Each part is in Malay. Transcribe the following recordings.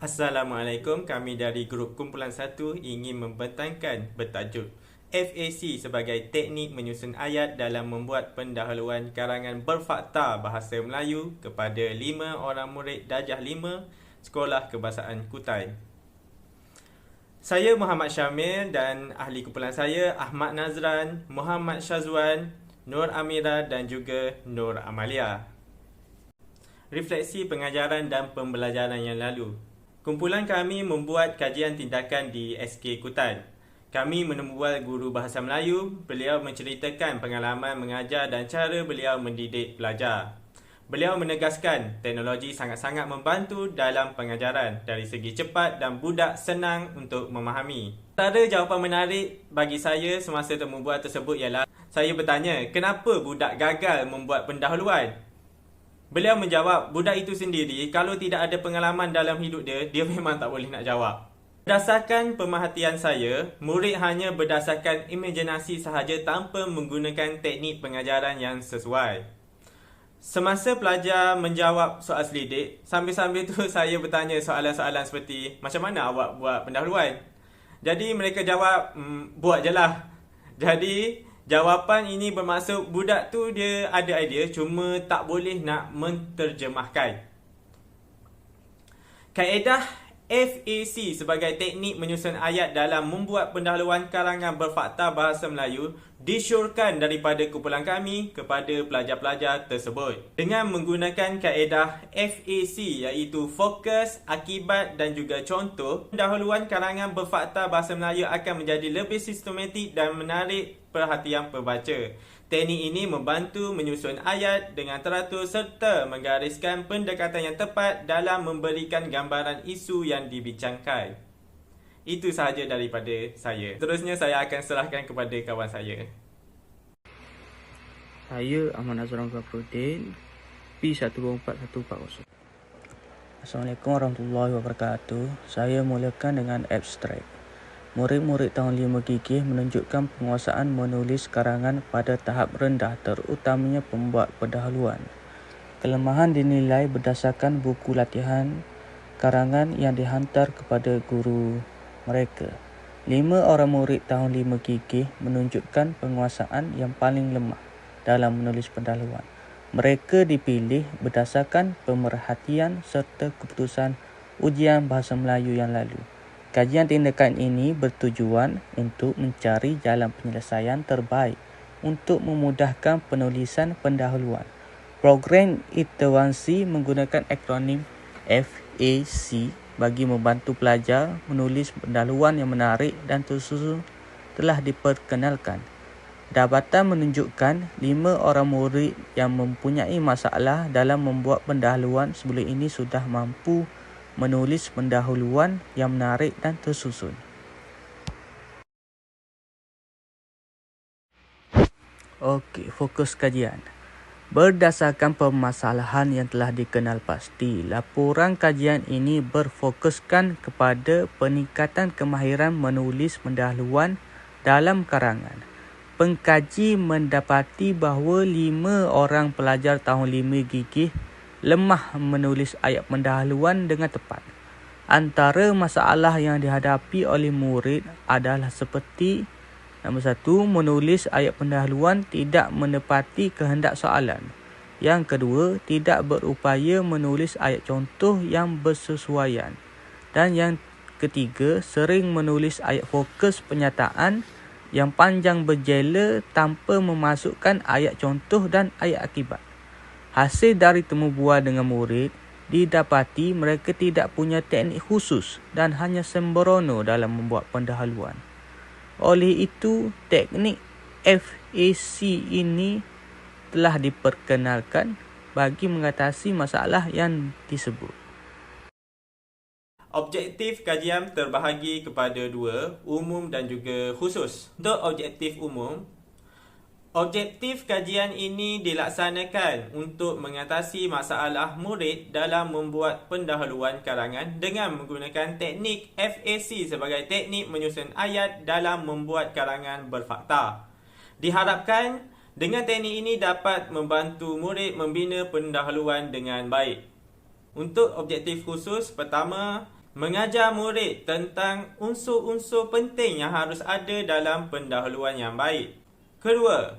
Assalamualaikum, kami dari grup Kumpulan 1 ingin membentangkan bertajuk FAC sebagai teknik menyusun ayat dalam membuat pendahuluan karangan berfakta bahasa Melayu kepada 5 orang murid Darjah 5 Sekolah Kebahasaan Kutai. Saya Muhammad Syamil dan ahli kumpulan saya Ahmad Nazran, Muhammad Syazwan, Nur Amira dan juga Nur Amalia. Refleksi pengajaran dan pembelajaran yang lalu. Kumpulan kami membuat kajian tindakan di SK Kutai. Kami menemui guru bahasa Melayu. Beliau menceritakan pengalaman mengajar dan cara beliau mendidik pelajar. Beliau menegaskan teknologi sangat-sangat membantu dalam pengajaran dari segi cepat dan budak senang untuk memahami. Antara jawapan menarik bagi saya semasa membuat tersebut ialah saya bertanya, kenapa budak gagal membuat pendahuluan? Beliau menjawab, budak itu sendiri kalau tidak ada pengalaman dalam hidup dia memang tak boleh nak jawab. Berdasarkan pemerhatian saya, murid hanya berdasarkan imajinasi sahaja tanpa menggunakan teknik pengajaran yang sesuai. Semasa pelajar menjawab soal selidik, sambil-sambil tu saya bertanya soalan-soalan seperti, macam mana awak buat pendahuluan? Jadi mereka jawab, buat je lah. Jadi jawapan ini bermaksud budak tu dia ada idea cuma tak boleh nak menterjemahkan. Kaedah FAC sebagai teknik menyusun ayat dalam membuat pendahuluan karangan berfakta bahasa Melayu disyorkan daripada kumpulan kami kepada pelajar-pelajar tersebut. Dengan menggunakan kaedah FAC iaitu fokus, akibat dan juga contoh, pendahuluan karangan berfakta bahasa Melayu akan menjadi lebih sistematik dan menarik perhatian pembaca. Teknik ini membantu menyusun ayat dengan teratur serta menggariskan pendekatan yang tepat dalam memberikan gambaran isu yang dibincangkan. Itu sahaja daripada saya. Seterusnya saya akan serahkan kepada kawan saya. Saya Ahmad Nazran Gafruddin, P144140. Assalamualaikum warahmatullahi wabarakatuh. Saya mulakan dengan abstrak. Murid-murid tahun 5 gigih menunjukkan penguasaan menulis karangan pada tahap rendah, terutamanya pembuat pendahuluan. Kelemahan dinilai berdasarkan buku latihan karangan yang dihantar kepada guru mereka. 5 orang murid tahun 5 gigih menunjukkan penguasaan yang paling lemah dalam menulis pendahuluan. Mereka dipilih berdasarkan pemerhatian serta keputusan ujian bahasa Melayu yang lalu. Kajian tindakan ini bertujuan untuk mencari jalan penyelesaian terbaik untuk memudahkan penulisan pendahuluan. Program intervensi menggunakan akronim FAC bagi membantu pelajar menulis pendahuluan yang menarik dan tersusun telah diperkenalkan. Dapatan menunjukkan 5 orang murid yang mempunyai masalah dalam membuat pendahuluan sebelum ini sudah mampu menulis pendahuluan yang menarik dan tersusun. Okey, fokus kajian. Berdasarkan permasalahan yang telah dikenal pasti, laporan kajian ini berfokuskan kepada peningkatan kemahiran menulis pendahuluan dalam karangan. Pengkaji mendapati bahawa 5 orang pelajar tahun 5 gigih lemah menulis ayat pendahuluan dengan tepat. Antara masalah yang dihadapi oleh murid adalah seperti nombor 1, menulis ayat pendahuluan tidak menepati kehendak soalan. Yang kedua, tidak berupaya menulis ayat contoh yang bersesuaian. Dan yang ketiga, sering menulis ayat fokus penyataan yang panjang berjela tanpa memasukkan ayat contoh dan ayat akibat. Hasil dari temu bual dengan murid, didapati mereka tidak punya teknik khusus dan hanya sembrono dalam membuat pendahuluan. Oleh itu, teknik FAC ini telah diperkenalkan bagi mengatasi masalah yang disebut. Objektif kajian terbahagi kepada 2, umum dan juga khusus. Untuk objektif umum, objektif kajian ini dilaksanakan untuk mengatasi masalah murid dalam membuat pendahuluan karangan dengan menggunakan teknik FAC sebagai teknik menyusun ayat dalam membuat karangan berfakta. Diharapkan dengan teknik ini dapat membantu murid membina pendahuluan dengan baik. Untuk objektif khusus, pertama, Mengajar murid tentang unsur-unsur penting yang harus ada dalam pendahuluan yang baik. Kedua,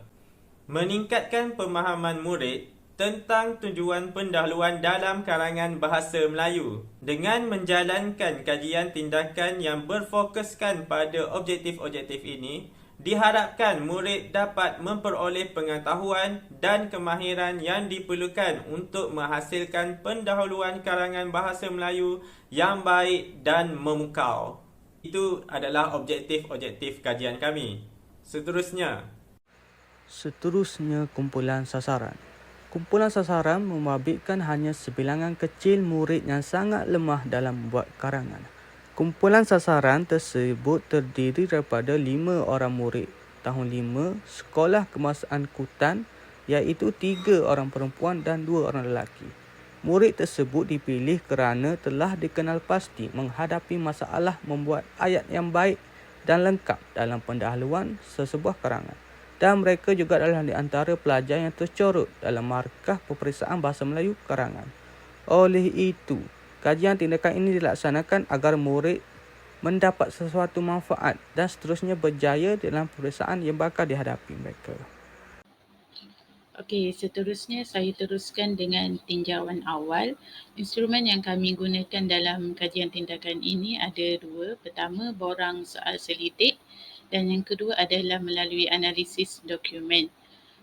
meningkatkan pemahaman murid tentang tujuan pendahuluan dalam karangan bahasa Melayu dengan menjalankan kajian tindakan yang berfokuskan pada objektif-objektif ini. Diharapkan murid dapat memperoleh pengetahuan dan kemahiran yang diperlukan untuk menghasilkan pendahuluan karangan bahasa Melayu yang baik dan memukau. Itu adalah objektif-objektif kajian kami. Seterusnya, Kumpulan sasaran. Kumpulan sasaran membabitkan hanya sebilangan kecil murid yang sangat lemah dalam membuat karangan. Kumpulan sasaran tersebut terdiri daripada 5 orang murid tahun 5 Sekolah Kemasaan Kutan, iaitu 3 orang perempuan dan 2 orang lelaki. Murid tersebut dipilih kerana telah dikenal pasti menghadapi masalah membuat ayat yang baik dan lengkap dalam pendahuluan sesebuah karangan. Dan mereka juga adalah di antara pelajar yang tercorot dalam markah peperiksaan bahasa Melayu karangan. Oleh itu, kajian tindakan ini dilaksanakan agar murid mendapat sesuatu manfaat dan seterusnya berjaya dalam peperiksaan yang bakal dihadapi mereka. Okey, seterusnya saya teruskan dengan tinjauan awal. Instrumen yang kami gunakan dalam kajian tindakan ini ada 2. Pertama, borang soal selidik dan yang kedua adalah melalui analisis dokumen.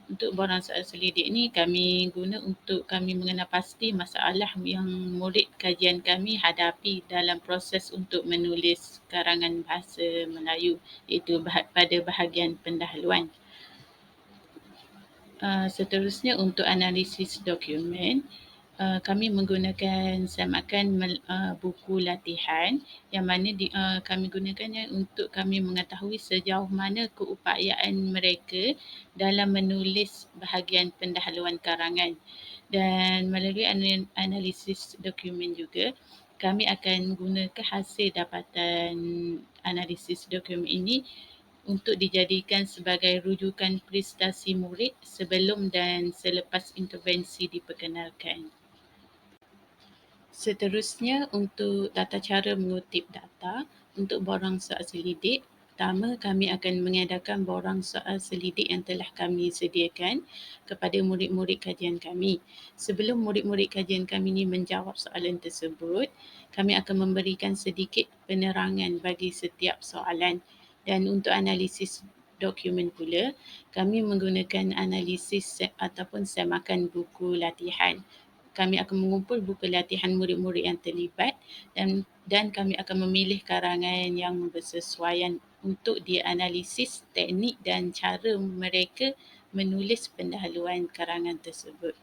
Untuk borang soal selidik ni kami guna untuk kami mengenal pasti masalah yang murid kajian kami hadapi dalam proses untuk menulis karangan bahasa Melayu, iaitu pada bahagian pendahuluan. Seterusnya untuk analisis dokumen, kami menggunakan semakan buku latihan yang mana kami gunakannya untuk kami mengetahui sejauh mana keupayaan mereka dalam menulis bahagian pendahuluan karangan. Dan melalui analisis dokumen juga, kami akan gunakan hasil dapatan analisis dokumen ini untuk dijadikan sebagai rujukan prestasi murid sebelum dan selepas intervensi diperkenalkan. Seterusnya untuk tata cara mengutip data untuk borang soal selidik. Pertama, kami akan mengadakan borang soal selidik yang telah kami sediakan kepada murid-murid kajian kami. Sebelum murid-murid kajian kami ini menjawab soalan tersebut, kami akan memberikan sedikit penerangan bagi setiap soalan. Dan untuk analisis dokumen pula, kami menggunakan analisis ataupun semakan buku latihan. Kami akan mengumpul buku latihan murid-murid yang terlibat dan kami akan memilih karangan yang bersesuaian untuk dianalisis teknik dan cara mereka menulis pendahuluan karangan tersebut.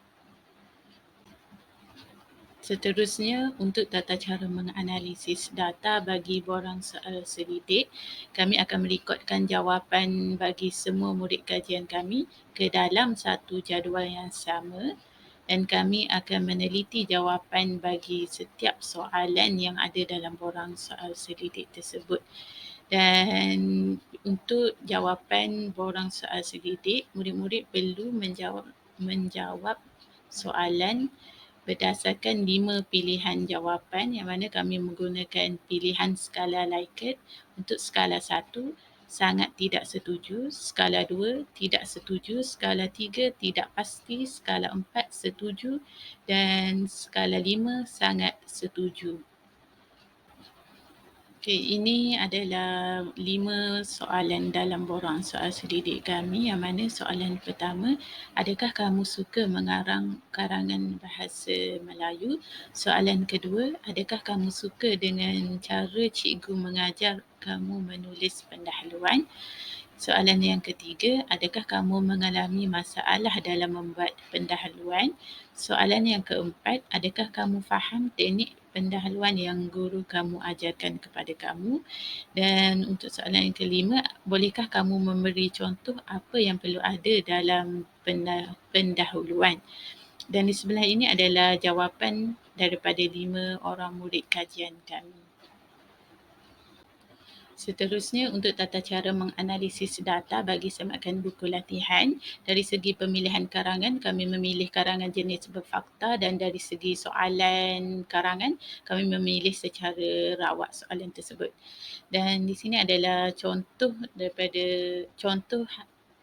Seterusnya, untuk tata cara menganalisis data bagi borang soal selidik, kami akan merekodkan jawapan bagi semua murid kajian kami ke dalam satu jadual yang sama dan kami akan meneliti jawapan bagi setiap soalan yang ada dalam borang soal selidik tersebut. Dan untuk jawapan borang soal selidik, murid-murid perlu menjawab soalan berdasarkan 5 pilihan jawapan yang mana kami menggunakan pilihan skala Likert. Untuk skala 1, sangat tidak setuju, skala 2, tidak setuju, skala 3, tidak pasti, skala 4, setuju dan skala 5, sangat setuju. Okey, ini adalah 5 soalan dalam borang soal selidik kami yang mana soalan pertama, adakah kamu suka mengarang karangan bahasa Melayu? Soalan kedua, adakah kamu suka dengan cara cikgu mengajar kamu menulis pendahuluan? Soalan yang ketiga, adakah kamu mengalami masalah dalam membuat pendahuluan? Soalan yang keempat, adakah kamu faham teknik pendahuluan yang guru kamu ajarkan kepada kamu? Dan untuk soalan yang kelima, bolehkah kamu memberi contoh apa yang perlu ada dalam pendahuluan? Dan di sebelah ini adalah jawapan daripada 5 orang murid kajian kami. Seterusnya, untuk tata cara menganalisis data bagi semakan buku latihan, dari segi pemilihan karangan, kami memilih karangan jenis berfakta, dan dari segi soalan karangan, kami memilih secara rawak soalan tersebut. Dan di sini adalah contoh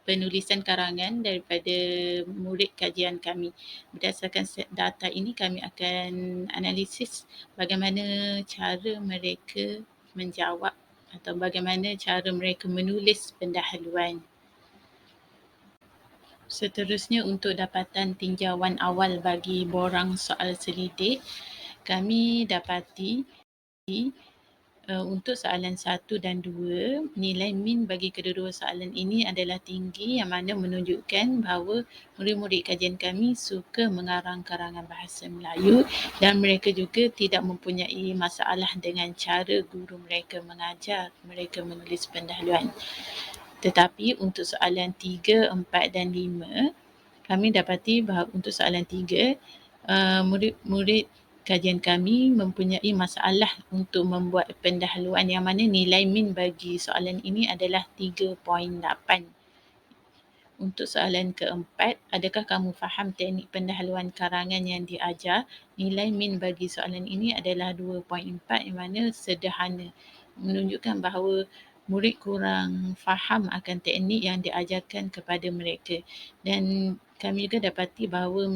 penulisan karangan daripada murid kajian kami. Berdasarkan data ini, kami akan analisis bagaimana cara mereka menjawab atau bagaimana cara mereka menulis pendahuluan. Seterusnya, untuk dapatan tinjauan awal bagi borang soal selidik, kami dapati untuk soalan 1 dan 2, nilai min bagi kedua-dua soalan ini adalah tinggi, yang mana menunjukkan bahawa murid-murid kajian kami suka mengarang karangan bahasa Melayu dan mereka juga tidak mempunyai masalah dengan cara guru mereka mengajar mereka menulis pendahuluan. Tetapi untuk soalan 3, 4 dan 5, kami dapati bahawa untuk soalan 3, murid-murid kajian kami mempunyai masalah untuk membuat pendahuluan, yang mana nilai min bagi soalan ini adalah 3.8. Untuk soalan keempat, adakah kamu faham teknik pendahuluan karangan yang diajar? Nilai min bagi soalan ini adalah 2.4, yang mana sederhana, menunjukkan bahawa murid kurang faham akan teknik yang diajarkan kepada mereka. Dan kami juga dapati bahawa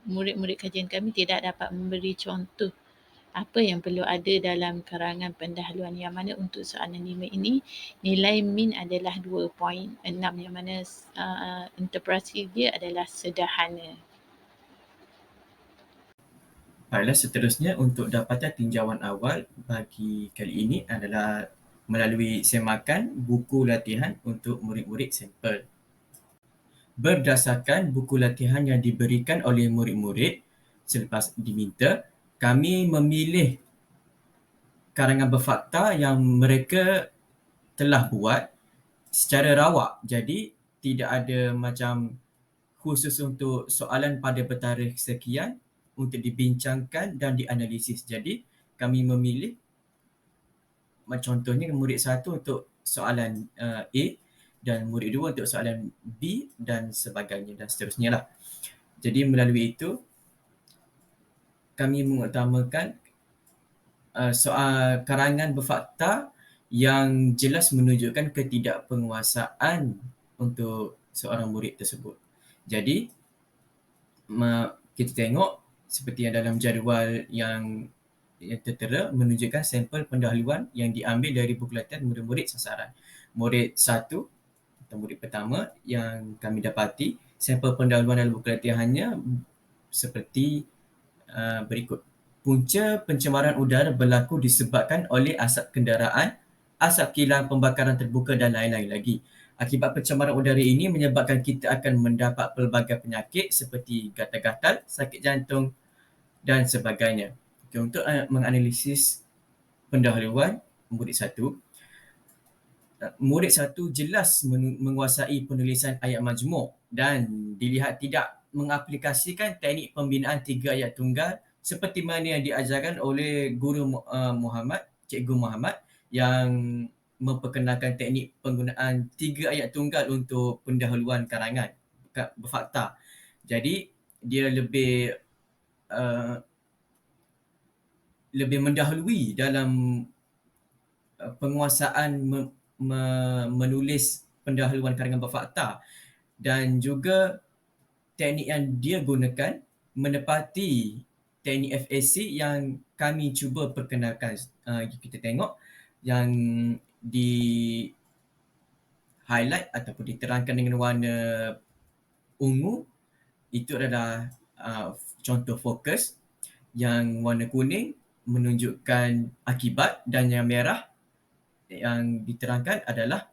murid-murid kajian kami tidak dapat memberi contoh apa yang perlu ada dalam karangan pendahuluan, yang mana untuk soalan 5 ini nilai min adalah 2.6, yang mana interpretasi dia adalah sederhana. Baiklah, seterusnya untuk dapatan tinjauan awal bagi kali ini adalah melalui semakan buku latihan untuk murid-murid sampel. Berdasarkan buku latihan yang diberikan oleh murid-murid selepas diminta, kami memilih karangan berfakta yang mereka telah buat secara rawak. Jadi tidak ada macam khusus untuk soalan pada bertarikh sekian untuk dibincangkan dan dianalisis. Jadi kami memilih contohnya murid 1 untuk soalan A dan murid 2 untuk soalan B dan sebagainya dan seterusnya lah. Jadi melalui itu kami mengutamakan soal karangan berfakta yang jelas menunjukkan ketidakpenguasaan untuk seorang murid tersebut. Jadi kita tengok seperti yang dalam jadual yang tertera menunjukkan sampel pendahuluan yang diambil dari buku latihan murid-murid sasaran. Murid 1 atau murid pertama yang kami dapati, sampel pendahuluan dalam buku latihannya seperti berikut. Punca pencemaran udara berlaku disebabkan oleh asap kenderaan, asap kilang pembakaran terbuka dan lain-lain lagi. Akibat pencemaran udara ini menyebabkan kita akan mendapat pelbagai penyakit seperti gatal-gatal, sakit jantung dan sebagainya. Okay, untuk menganalisis pendahuluan murid 1, murid 1 jelas menguasai penulisan ayat majmuk dan dilihat tidak mengaplikasikan teknik pembinaan 3 ayat tunggal seperti mana yang diajarkan oleh guru Cikgu Muhammad yang memperkenalkan teknik penggunaan 3 ayat tunggal untuk pendahuluan karangan berfakta. Jadi dia lebih mendahului dalam penguasaan menulis pendahuluan karangan berfakta, dan juga teknik yang dia gunakan menepati teknik FAC yang kami cuba perkenalkan. Kita tengok yang di highlight ataupun diterangkan dengan warna ungu itu adalah contoh fokus, yang warna kuning menunjukkan akibat dan yang merah yang diterangkan adalah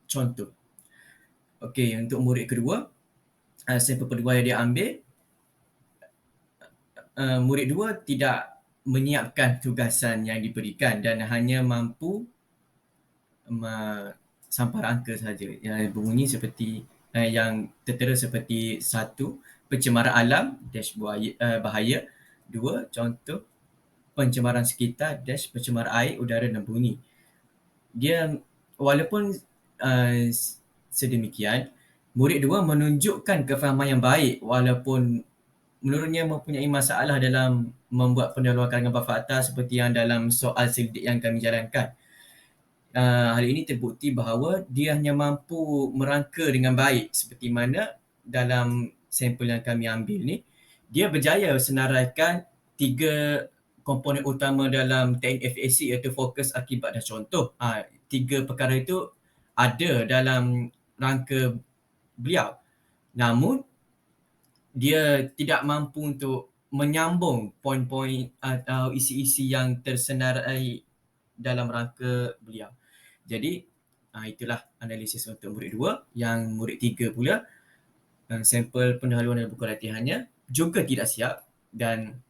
contoh. Okey, untuk murid kedua, sampel kedua yang dia ambil, murid 2 tidak menyiapkan tugasan yang diberikan dan hanya mampu sampar angka sahaja yang berbunyi seperti yang tertera seperti 1, pencemaran alam dash bahaya, 2, contoh pencemaran sekitar dash pencemaran air, udara dan bunyi. dia walaupun sedemikian, murid 2 menunjukkan kefahaman yang baik walaupun menurutnya mempunyai masalah dalam membuat pendahuluan karangan berfakta seperti yang dalam soal selidik yang kami jalankan. Hal ini terbukti bahawa dia hanya mampu merangka dengan baik seperti mana dalam sampel yang kami ambil ni, dia berjaya senaraikan 3 komponen utama dalam teknik FAC iaitu fokus, akibat dan contoh. 3 perkara itu ada dalam rangka beliau. Namun, dia tidak mampu untuk menyambung poin-poin atau isi-isi yang tersenarai dalam rangka beliau. Jadi, itulah analisis untuk murid 2. Yang murid 3 pula, sampel pendahuluan dan buku latihannya juga tidak siap dan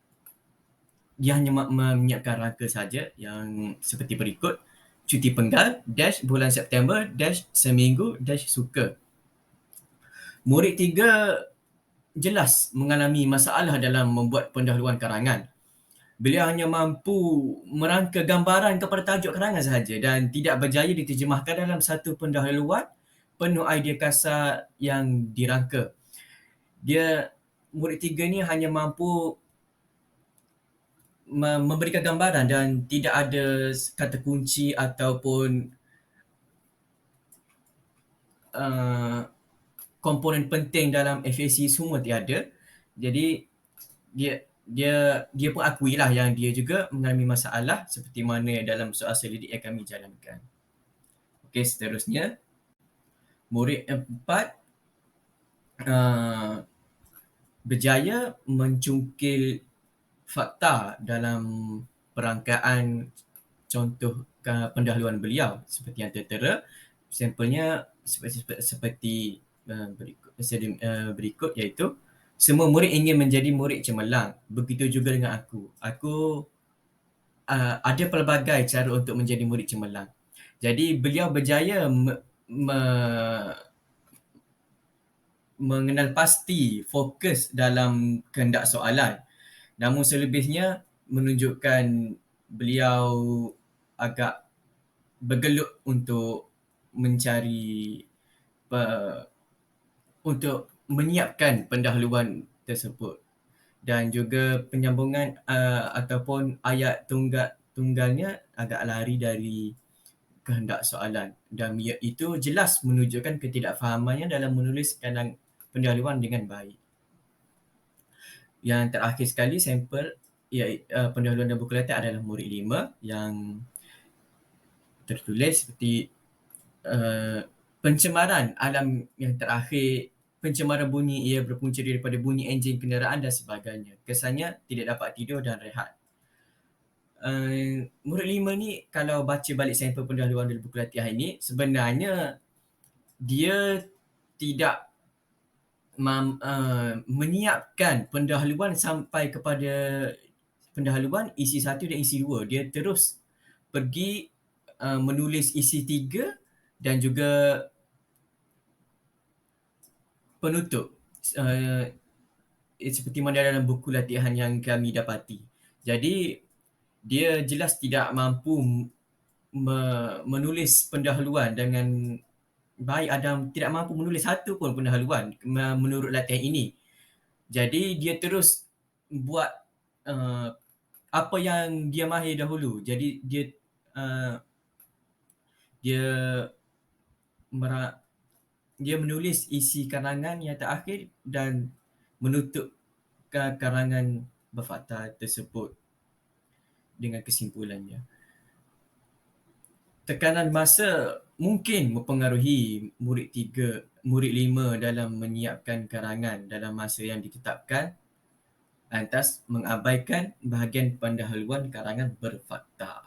dia hanya menyiapkan rangka saja yang seperti berikut. Cuti penggal, dash bulan September, dash seminggu, dash suka. Murid 3 jelas mengalami masalah dalam membuat pendahuluan karangan. Beliau hanya mampu merangka gambaran kepada tajuk karangan sahaja dan tidak berjaya diterjemahkan dalam satu pendahuluan penuh idea kasar yang dirangka. Murid 3 ni hanya mampu memberikan gambaran dan tidak ada kata kunci ataupun komponen penting dalam FAC semua tiada. Jadi dia pun akuilah yang dia juga mengalami masalah seperti mana dalam soal selidik yang kami jalankan. Okey, seterusnya murid 4 berjaya mencungkil fakta dalam perangkaan contoh pendahuluan beliau seperti yang tertera. Sampelnya seperti berikut iaitu semua murid ingin menjadi murid cemerlang. Begitu juga dengan aku. Aku ada pelbagai cara untuk menjadi murid cemerlang. Jadi beliau berjaya mengenal pasti fokus dalam kehendak soalan. Namun selebihnya menunjukkan beliau agak bergelut untuk mencari untuk menyiapkan pendahuluan tersebut dan juga penyambungan ataupun ayat tunggalnya agak lari dari kehendak soalan dan itu jelas menunjukkan ketidakfahamannya dalam menulis pendahuluan dengan baik. Yang terakhir sekali sampel pendahuluan dan buku latihan adalah murid 5 yang tertulis seperti pencemaran alam yang terakhir, pencemaran bunyi ia berpunca daripada bunyi enjin kenderaan dan sebagainya. Kesannya tidak dapat tidur dan rehat. Murid 5 ni kalau baca balik sampel pendahuluan dan buku latihan ini, sebenarnya dia tidak menyiapkan pendahuluan sampai kepada pendahuluan isi 1 dan isi 2. Dia terus pergi menulis isi 3 dan juga penutup seperti mana dalam buku latihan yang kami dapati. Jadi dia jelas tidak mampu menulis pendahuluan dengan baik, Adam tidak mampu menulis satu pun pendahuluan menurut latihan ini. Jadi dia terus buat apa yang dia mahir dahulu. Jadi dia menulis isi karangan yang terakhir dan menutup karangan berfakta tersebut dengan kesimpulannya. Tekanan masa mungkin mempengaruhi murid 5 dalam menyiapkan karangan dalam masa yang ditetapkan, lantas mengabaikan bahagian pendahuluan karangan berfakta.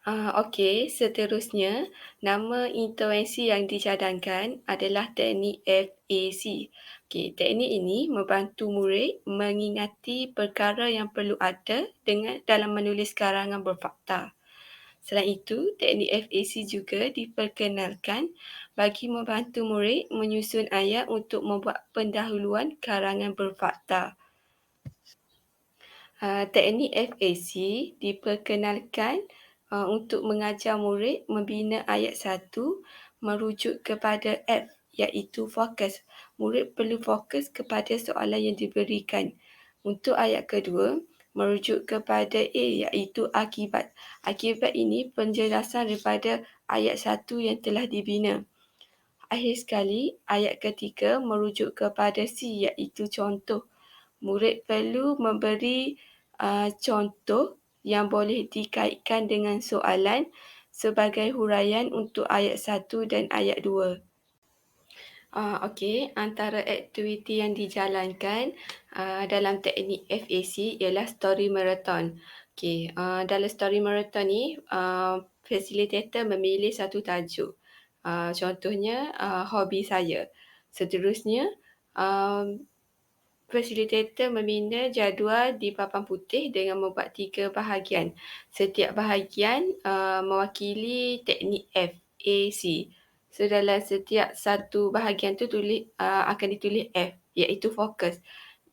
Okey, seterusnya nama intervensi yang dicadangkan adalah teknik FAC. Okey, teknik ini membantu murid mengingati perkara yang perlu ada dalam menulis karangan berfakta. Selain itu, teknik FAC juga diperkenalkan bagi membantu murid menyusun ayat untuk membuat pendahuluan karangan berfakta. Teknik FAC diperkenalkan untuk mengajar murid membina ayat 1 merujuk kepada F iaitu fokus. Murid perlu fokus kepada soalan yang diberikan. Untuk ayat kedua, merujuk kepada A iaitu akibat. Akibat ini penjelasan daripada ayat 1 yang telah dibina. Akhir sekali, ayat ketiga merujuk kepada C iaitu contoh. Murid perlu memberi contoh yang boleh dikaitkan dengan soalan sebagai huraian untuk ayat 1 dan ayat 2. Okey, antara aktiviti yang dijalankan dalam teknik FAC ialah story marathon. Okey, dalam story marathon ni, facilitator memilih satu tajuk. Contohnya, hobi saya. Seterusnya, facilitator membina jadual di papan putih dengan membuat 3 bahagian. Setiap bahagian mewakili teknik FAC. So dalam setiap satu bahagian tu akan ditulis F iaitu fokus.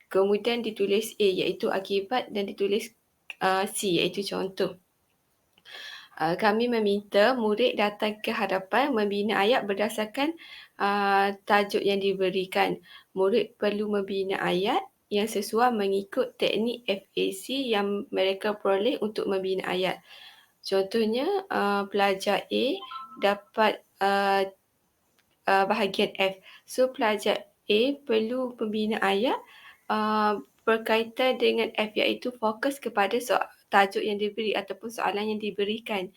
Kemudian ditulis A iaitu akibat dan ditulis C iaitu contoh. Kami meminta murid datang ke hadapan membina ayat berdasarkan tajuk yang diberikan. Murid perlu membina ayat yang sesuai mengikut teknik FAC yang mereka peroleh untuk membina ayat. Contohnya, pelajar A dapat bahagian F. So, pelajar A perlu membina ayat berkaitan dengan F iaitu fokus kepada tajuk yang diberi ataupun soalan yang diberikan.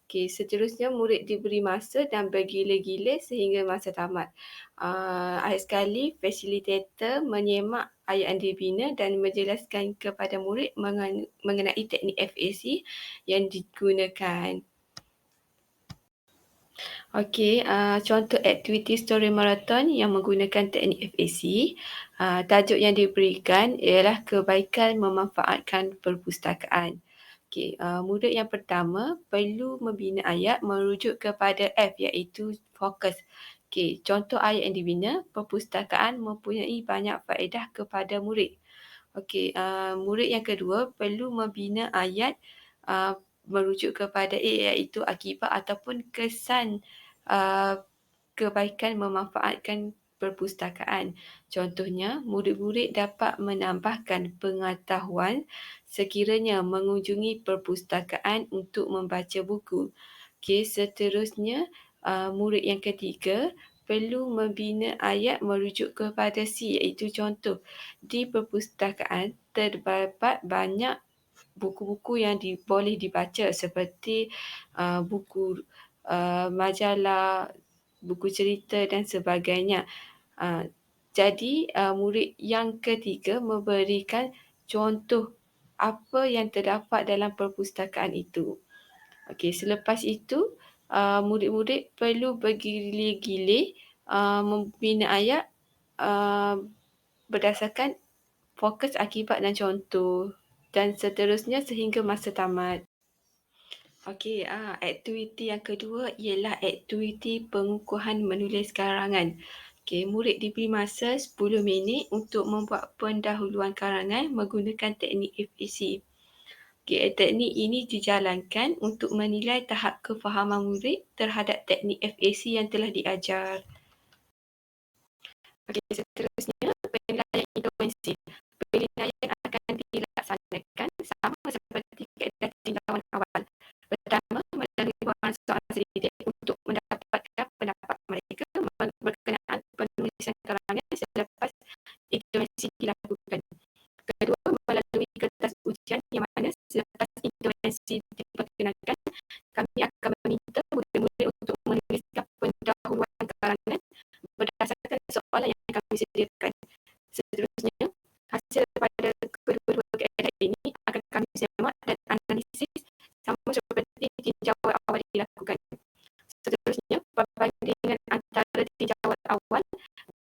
Okey, seterusnya murid diberi masa dan bergila-gila sehingga masa tamat. Akhir sekali, facilitator menyemak ayat yang dibina dan menjelaskan kepada murid mengenai teknik FAC yang digunakan. Okey, contoh aktiviti story marathon yang menggunakan teknik FAC. Tajuk yang diberikan ialah kebaikan memanfaatkan perpustakaan. Okey, murid yang pertama perlu membina ayat merujuk kepada F iaitu fokus. Okey, contoh ayat yang dibina, perpustakaan mempunyai banyak faedah kepada murid. Okey, murid yang kedua perlu membina ayat merujuk kepada A iaitu akibat ataupun kesan kebaikan memanfaatkan perpustakaan. Contohnya, murid-murid dapat menambahkan pengetahuan sekiranya mengunjungi perpustakaan untuk membaca buku. Okey, seterusnya, murid yang ketiga perlu membina ayat merujuk kepada C iaitu contoh. Di perpustakaan terdapat banyak buku-buku yang boleh dibaca seperti buku majalah, buku cerita dan sebagainya. Jadi, murid yang ketiga memberikan contoh apa yang terdapat dalam perpustakaan itu. Okey, selepas itu, murid-murid perlu bergila-gila membina ayat berdasarkan fokus, akibat dan contoh dan seterusnya sehingga masa tamat. Okey, aktiviti yang kedua ialah aktiviti pengukuhan menulis karangan. Okey, murid diberi masa 10 minit untuk membuat pendahuluan karangan menggunakan teknik FAC. Okey, teknik ini dijalankan untuk menilai tahap kefahaman murid terhadap teknik FAC yang telah diajar. Okey, seterusnya penilaian intervensi. Penilaian akan dilaksanakan sama seperti kaedah tinjauan awal. Pertama, melalui bualan soalan selidik untuk mendapatkan pendapat mereka berkenaan penulisan karangan selepas intervensi dilakukan. Kedua, melalui kertas ujian yang mana selepas intervensi diperkenalkan, kami akan meminta murid-murid untuk menuliskan pendahuluan karangan berdasarkan soalan yang kami sediakan. Seterusnya, hasil daripada kedua-dua kaedah ini akan kami semak dan analisis sama seperti tinjauan awal dilakukan. Seterusnya, perbandingan antara tinjauan awal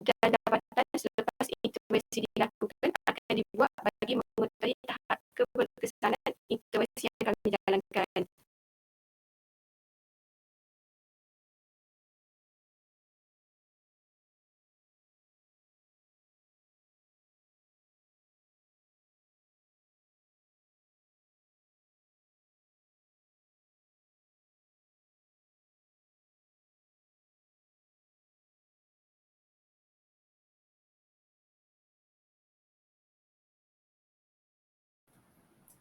dan dapatan selepas intervensi dilakukan akan dibuat bagi mengetahui tahap keberkesanan intervensi yang kami jalankan.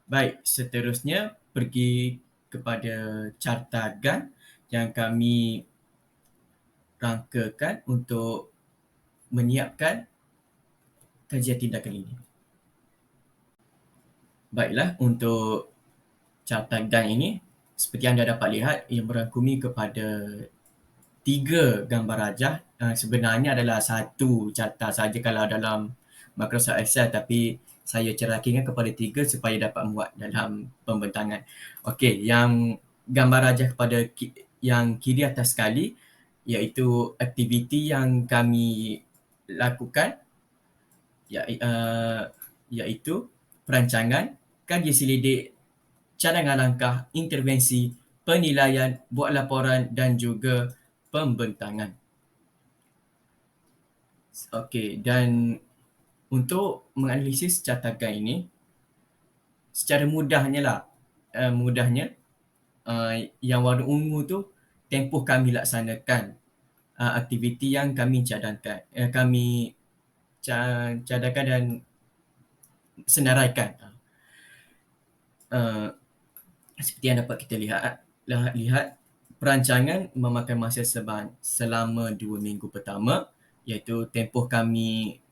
Baik, seterusnya pergi kepada cartagan yang kami rangkakan untuk menyiapkan kajian tindakan ini. Baiklah, untuk cartagan ini, seperti anda dapat lihat, ia merangkumi kepada 3 gambar rajah. Sebenarnya adalah satu carta saja kalau dalam Microsoft Excel, tapi saya cerakikan kepada 3 supaya dapat muat dalam pembentangan. Okey, yang gambar rajah kepada yang kiri atas sekali iaitu aktiviti yang kami lakukan, iaitu perancangan, kaji selidik, cadangan langkah, intervensi, penilaian, buat laporan dan juga pembentangan. Okey, dan untuk menganalisis cartagan ini, secara mudahnya yang warna ungu tu tempoh kami laksanakan aktiviti yang kami cadangkan dan senaraikan. Seperti yang dapat kita lihat, perancangan memakan masa selama 2 minggu pertama, iaitu tempoh kami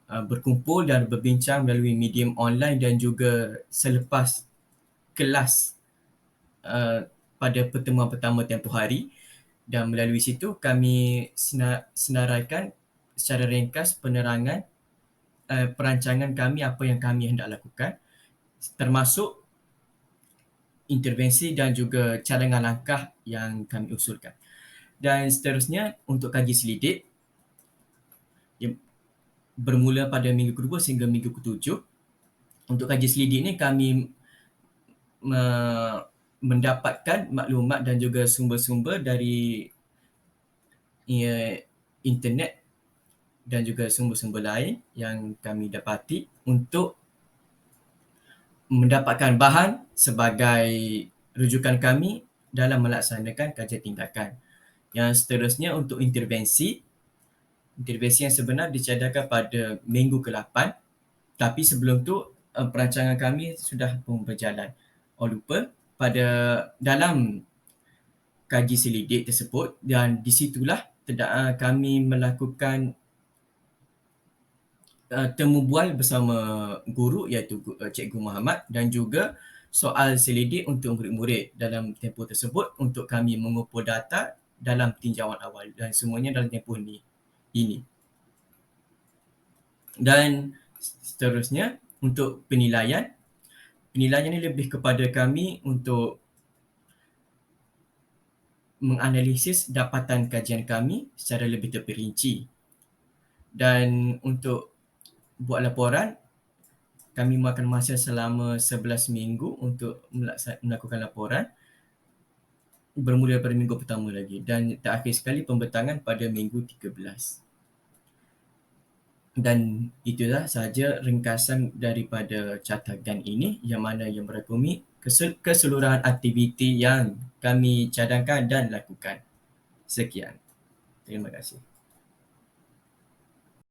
berkumpul dan berbincang melalui medium online dan juga selepas kelas pada pertemuan pertama tempoh hari, dan melalui situ kami senaraikan secara ringkas penerangan perancangan kami, apa yang kami hendak lakukan, termasuk intervensi dan juga cadangan langkah yang kami usulkan. Dan seterusnya untuk kaji selidik, bermula pada minggu kedua sehingga minggu ketujuh. Untuk kaji selidik ni kami mendapatkan maklumat dan juga sumber-sumber dari internet dan juga sumber-sumber lain yang kami dapati untuk mendapatkan bahan sebagai rujukan kami dalam melaksanakan kajian tindakan. Yang seterusnya untuk intervensi yang sebenar dicadangkan pada minggu ke-8, tapi sebelum tu perancangan kami sudah pun berjalan. Lupa, pada dalam kaji selidik tersebut, dan di situlah kami melakukan temu bual bersama guru iaitu Cikgu Muhammad, dan juga soal selidik untuk murid-murid dalam tempoh tersebut untuk kami mengumpul data dalam tinjauan awal, dan semuanya dalam tempoh ini. Dan seterusnya untuk penilaian ini lebih kepada kami untuk menganalisis dapatan kajian kami secara lebih terperinci. Dan untuk buat laporan, kami makan masa selama 11 minggu untuk melakukan laporan, bermula pada minggu pertama lagi, dan terakhir sekali pembentangan pada minggu 13. Dan itulah sahaja ringkasan daripada cartagan ini, yang mana yang merangkumi keseluruhan aktiviti yang kami cadangkan dan lakukan. Sekian. Terima kasih.